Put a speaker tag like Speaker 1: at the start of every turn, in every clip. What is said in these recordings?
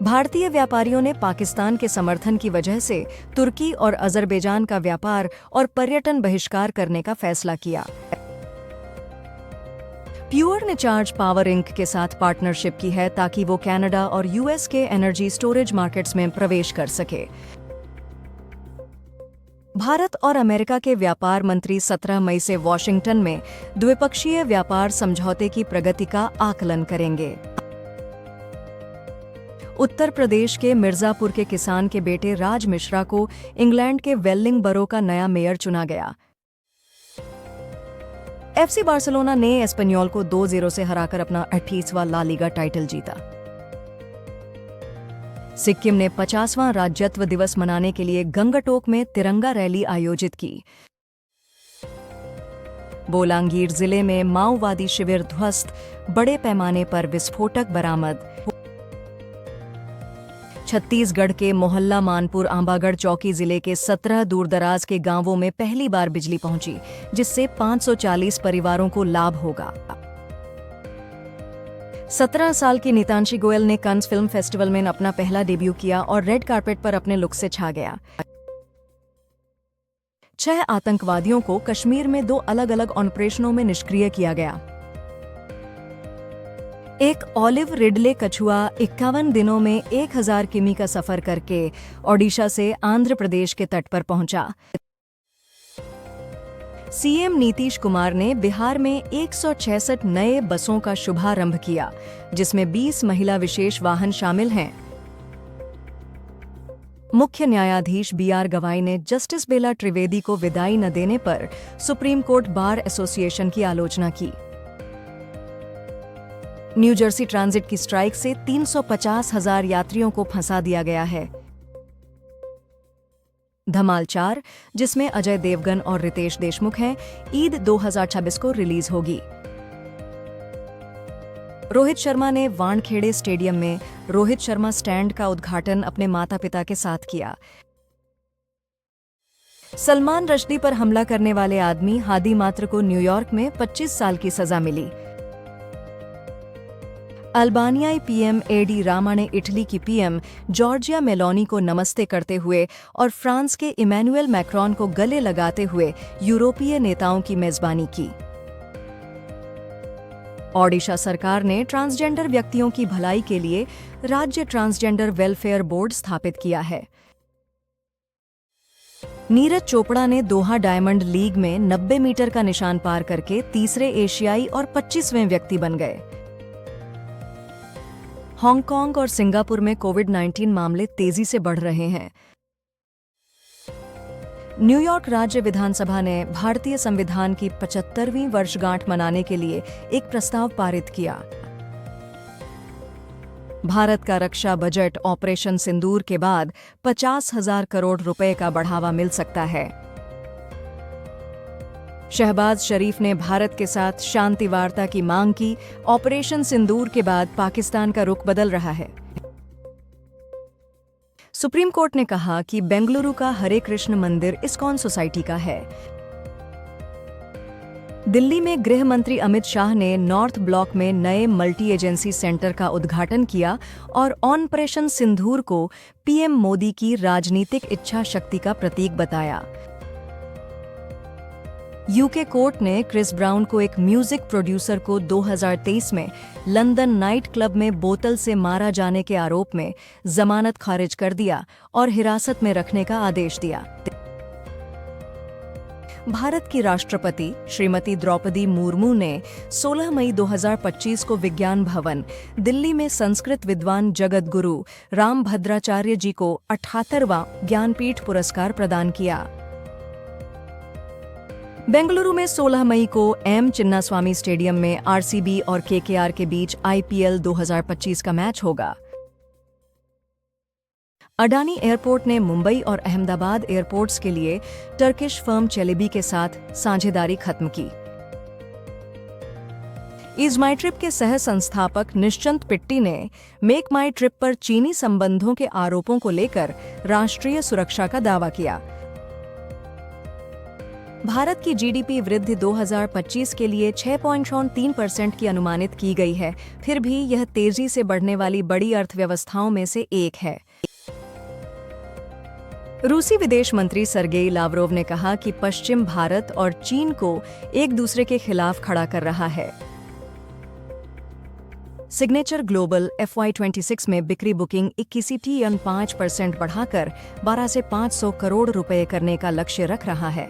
Speaker 1: भारतीय व्यापारियों ने पाकिस्तान के समर्थन की वजह से तुर्की और अजरबैजान का व्यापार और पर्यटन बहिष्कार करने का फैसला किया। प्योर ने चार्ज पावर इंक के साथ पार्टनरशिप की है ताकि वो कनाडा और यूएस के एनर्जी स्टोरेज मार्केट्स में प्रवेश कर सके। भारत और अमेरिका के व्यापार मंत्री 17 मई से वॉशिंगटन में द्विपक्षीय व्यापार समझौते की प्रगति का आकलन करेंगे। उत्तर प्रदेश के मिर्जापुर के किसान के बेटे राज मिश्रा को इंग्लैंड के वेलिंगबरो का नया मेयर चुना गया। एफसी बार्सिलोना ने एस्पेन्योल को 2-0 से हराकर अपना 28वां ला लीगा टाइटल जीता। सिक्किम ने 50वां राज्यत्व दिवस मनाने के लिए गंगटोक में तिरंगा रैली आयोजित की। बोलांगीर जिले में माओवादी शिविर ध्वस्त, बड़े पैमाने पर विस्फोटक बरामद। छत्तीसगढ़ के मोहल्ला मानपुर आंबागढ़ चौकी जिले के 17 दूरदराज के गांवों में पहली बार बिजली पहुंची, जिससे 540 परिवारों को लाभ होगा। 17 साल की नीतांशी गोयल ने कांस फिल्म फेस्टिवल में अपना पहला डेब्यू किया और रेड कार्पेट पर अपने लुक से छा गया। 6 आतंकवादियों को कश्मीर में 2 अलग-अलग ऑपरेशनों में निष्क्रिय किया गया। एक ऑलिव रिडले कछुआ 51 दिनों में 1000 किमी का सफर करके ओडिशा से आंध्र प्रदेश के तट पर पहुंचा। सीएम नीतीश कुमार ने बिहार में 166 नए बसों का शुभारंभ किया, जिसमें 20 महिला विशेष वाहन शामिल हैं। मुख्य न्यायाधीश बीआर गवाई ने जस्टिस बेला त्रिवेदी को विदाई न देने पर सुप्रीम कोर्ट बार एसोसिएशन की आलोचना की। न्यू जर्सी ट्रांजिट की स्ट्राइक से 350,000 यात्रियों को फंसा दिया गया है। धमाल 4, जिसमें अजय देवगन और रितेश देशमुख हैं, ईद 2026 को रिलीज होगी। रोहित शर्मा ने वानखेड़े स्टेडियम में रोहित शर्मा स्टैंड का उद्घाटन अपने माता-पिता के साथ किया। सलमान रश्दी पर हमला करने वाले आदमी हादी मात्र को न्यूयॉर्क में 25 साल की सजा मिली। अल्बानियाई पीएम एडी रामा ने इटली की पीएम जॉर्जिया मेलोनी को नमस्ते करते हुए और फ्रांस के इमैनुएल मैक्रोन को गले लगाते हुए यूरोपीय नेताओं की मेजबानी की। ओडिशा सरकार ने ट्रांसजेंडर व्यक्तियों की भलाई के लिए राज्य ट्रांसजेंडर वेलफेयर बोर्ड स्थापित किया है। नीरज चोपड़ा ने दोहा डायमंड लीग में 90 मीटर का निशान पार करके तीसरे एशियाई और 25वें व्यक्ति बन गए। हांगकांग और सिंगापुर में कोविड-19 मामले तेजी से बढ़ रहे हैं। न्यूयॉर्क राज्य विधानसभा ने भारतीय संविधान की 75वीं वर्षगांठ मनाने के लिए एक प्रस्ताव पारित किया। भारत का रक्षा बजट ऑपरेशन सिंदूर के बाद 50,000 करोड़ रुपए का बढ़ावा मिल सकता है। शहबाज शरीफ ने भारत के साथ शांति वार्ता की मांग की। ऑपरेशन सिंदूर के बाद पाकिस्तान का रुख बदल रहा है। सुप्रीम कोर्ट ने कहा कि बेंगलुरु का हरे कृष्ण मंदिर इस्कॉन सोसाइटी का है। दिल्ली में गृह मंत्री अमित शाह ने नॉर्थ ब्लॉक में नए मल्टी एजेंसी सेंटर का उद्घाटन किया और ऑपरेशन सिंदूर को पीएम मोदी की राजनीतिक इच्छा शक्ति का प्रतीक बताया। यूके कोर्ट ने क्रिस ब्राउन को एक म्यूजिक प्रोड्यूसर को 2023 में लंदन नाइट क्लब में बोतल से मारा जाने के आरोप में जमानत खारिज कर दिया और हिरासत में रखने का आदेश दिया। भारत की राष्ट्रपति श्रीमती द्रौपदी मुर्मू ने 16 मई 2025 को विज्ञान भवन, दिल्ली में संस्कृत विद्वान जगत गुरु रामभद्राचार्य जी को 78वां ज्ञानपीठ पुरस्कार प्रदान किया। बेंगलुरु में 16 मई को एम चिन्नास्वामी स्टेडियम में आरसीबी और केकेआर के बीच आईपीएल 2025 का मैच होगा। अडानी एयरपोर्ट ने मुंबई और अहमदाबाद एयरपोर्ट्स के लिए टर्किश फर्म चेलेबी के साथ साझेदारी खत्म की। ईज माई ट्रिप के सह संस्थापक निश्चंत पिट्टी ने मेक माई ट्रिप पर चीनी संबंधों के आरोपों को लेकर राष्ट्रीय सुरक्षा का दावा किया। भारत की जीडीपी वृद्धि 2025 के लिए 6.3% की अनुमानित की गई है, फिर भी यह तेजी से बढ़ने वाली बड़ी अर्थव्यवस्थाओं में से एक है। रूसी विदेश मंत्री सर्गेई लावरोव ने कहा कि पश्चिम भारत और चीन को एक दूसरे के खिलाफ खड़ा कर रहा है। सिग्नेचर ग्लोबल FY26 में बिक्री बुकिंग 21.5% बढ़ाकर 12 से 500 करोड़ रुपए करने का लक्ष्य रख रहा है।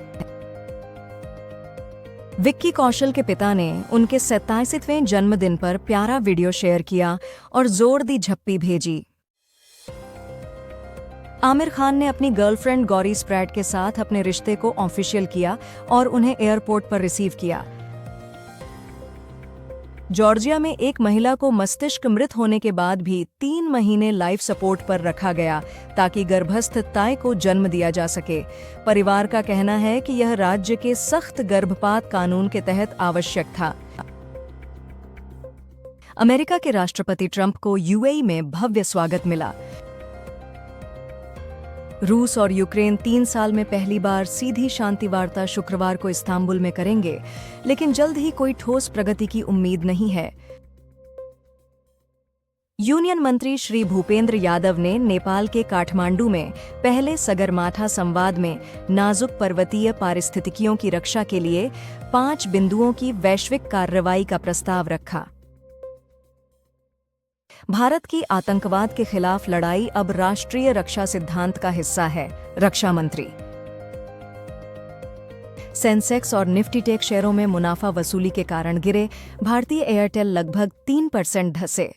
Speaker 1: विक्की कौशल के पिता ने उनके 87वें जन्मदिन पर प्यारा वीडियो शेयर किया और जोर दी झप्पी भेजी। आमिर खान ने अपनी गर्लफ्रेंड गौरी स्प्रैट के साथ अपने रिश्ते को ऑफिशियल किया और उन्हें एयरपोर्ट पर रिसीव किया। जॉर्जिया में एक महिला को मस्तिष्क मृत होने के बाद भी 3 महीने लाइफ सपोर्ट पर रखा गया ताकि गर्भस्थ ताई को जन्म दिया जा सके। परिवार का कहना है कि यह राज्य के सख्त गर्भपात कानून के तहत आवश्यक था। अमेरिका के राष्ट्रपति ट्रंप को यूएई में भव्य स्वागत मिला। रूस और यूक्रेन 3 साल में पहली बार सीधी शांति वार्ता शुक्रवार को इस्तांबुल में करेंगे, लेकिन जल्द ही कोई ठोस प्रगति की उम्मीद नहीं है। यूनियन मंत्री श्री भूपेंद्र यादव ने नेपाल के काठमांडू में पहले सगरमाथा संवाद में नाजुक पर्वतीय पारिस्थितिकियों की रक्षा के लिए 5 बिंदुओं की वैश्विक कार्रवाई का प्रस्ताव रखा। भारत की आतंकवाद के खिलाफ लड़ाई अब राष्ट्रीय रक्षा सिद्धांत का हिस्सा है, रक्षा मंत्री। सेंसेक्स और निफ्टी टेक शेयरों में मुनाफा वसूली के कारण गिरे, भारतीय एयरटेल लगभग 3% धंसे।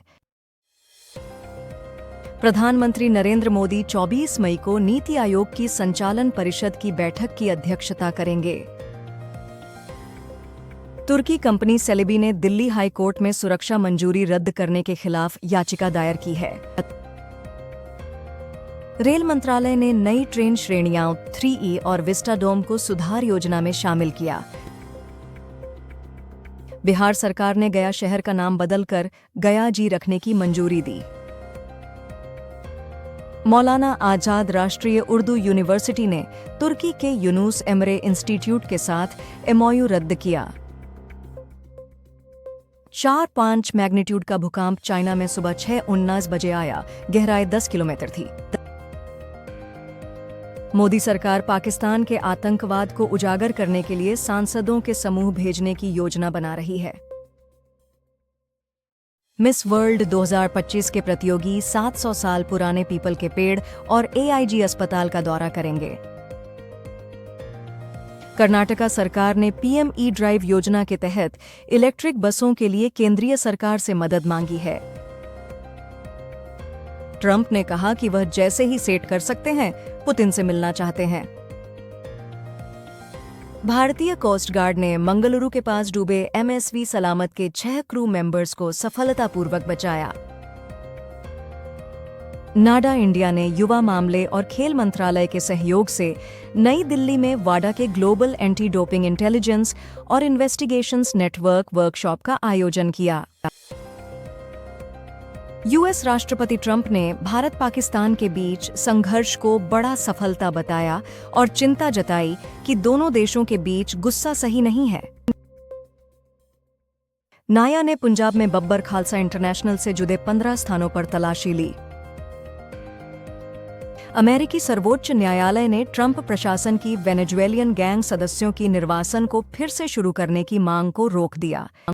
Speaker 1: प्रधानमंत्री नरेंद्र मोदी 24 मई को नीति आयोग की संचालन परिषद की बैठक की अध्यक्षता करेंगे। तुर्की कंपनी सेलेबी ने दिल्ली हाई कोर्ट में सुरक्षा मंजूरी रद्द करने के खिलाफ याचिका दायर की है। रेल मंत्रालय ने नई ट्रेन श्रेणियां 3E और विस्टाडोम को सुधार योजना में शामिल किया। बिहार सरकार ने गया शहर का नाम बदलकर गया जी रखने की मंजूरी दी। मौलाना आजाद राष्ट्रीय उर्दू यूनिवर्सिटी ने तुर्की के यूनुस एमरे इंस्टीट्यूट के साथ MOU रद्द किया। 4.5 मैग्नीट्यूड का भूकंप चाइना में सुबह 6:19 बजे आया, गहराई 10 किलोमीटर थी। मोदी सरकार पाकिस्तान के आतंकवाद को उजागर करने के लिए सांसदों के समूह भेजने की योजना बना रही है। मिस वर्ल्ड 2025 के प्रतियोगी 700 साल पुराने पीपल के पेड़ और AIG अस्पताल का दौरा करेंगे। कर्नाटका सरकार ने PM E-ड्राइव योजना के तहत इलेक्ट्रिक बसों के लिए केंद्रीय सरकार से मदद मांगी है। ट्रंप ने कहा कि वह जैसे ही सेट कर सकते हैं, पुतिन से मिलना चाहते हैं। भारतीय कोस्ट गार्ड ने मंगलुरु के पास डूबे MSV सलामत के 6 क्रू मेंबर्स को सफलतापूर्वक बचाया। नाडा इंडिया ने युवा मामले और खेल मंत्रालय के सहयोग से नई दिल्ली में वाडा के ग्लोबल एंटी डोपिंग इंटेलिजेंस और इन्वेस्टिगेशंस नेटवर्क वर्कशॉप का आयोजन किया। US राष्ट्रपति ट्रंप ने भारत पाकिस्तान के बीच संघर्ष को बड़ा सफलता बताया और चिंता जताई कि दोनों देशों के बीच गुस्सा सही नहीं है। नाया ने पंजाब में बब्बर खालसा इंटरनेशनल से जुड़े 15 स्थानों पर तलाशी ली। अमेरिकी सर्वोच्च न्यायालय ने ट्रंप प्रशासन की वेनेजुएलियन गैंग सदस्यों की निर्वासन को फिर से शुरू करने की मांग को रोक दिया।